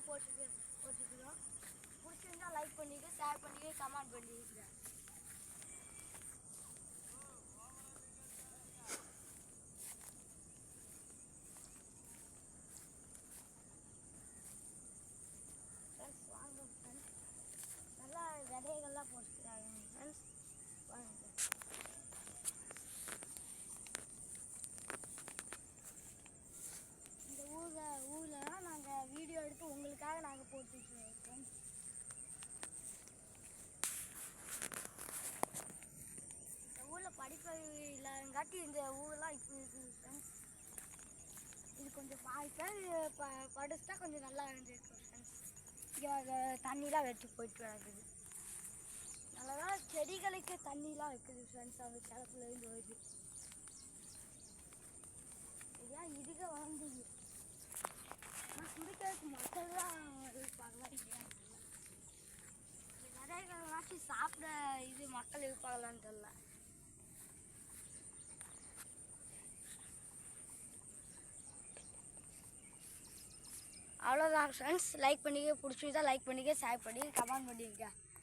தான் போட்டுக்கிறோம். பிடிச்சிருந்தா லைக் பண்ணிக்க, ஷேர் பண்ணிக்க, கமெண்ட் பண்ணிக்க. ஃப்ரெண்ட்ஸ் வாங்க ஃப்ரெண்ட்ஸ், நல்லா விதைகள்லாம் போட்டுக்கிறாங்க ஃப்ரெண்ட்ஸ். வாங்க இந்த ஊர்லலாம் நாங்கள் வீடியோ எடுத்து உங்களுக்காக நாங்கள் போட்டுருக்கோம் ஃப்ரெண்ட்ஸ். இந்த ஊரில் படிப்பு இல்லாதங்காட்டி இந்த ஊரெலாம் இப்போ இருக்குது ஃப்ரெண்ட்ஸ். இது கொஞ்சம் படிச்சுட்டா கொஞ்சம் நல்லா இருந்துருக்கு ஃப்ரெண்ட்ஸ். இங்கே தண்ணிலாம் வெட்டி போயிட்டு வராது. நல்லா செடிகளுக்கு தண்ணிலாம் இருக்குது ஃப்ரெண்ட்ஸ். அந்த கிணத்துலேருந்து வருது. இதெல்லாம் இதுக வளர்ந்துது. ஆனால் குடிக்கிறதுக்கு மக்கள்லாம் இருப்பாங்களா இல்லையா? விதைகள்லாச்சு சாப்பிட இது மக்கள் இருப்பாங்களான்னு தெரியல. அவ்வளோதான் ஃப்ரெண்ட்ஸ். லைக் பண்ணிக்க, பிடிச்சிருந்தா லைக் பண்ணிக்க, ஷேர் பண்ணிக்க, கமெண்ட் பண்ணிக்க.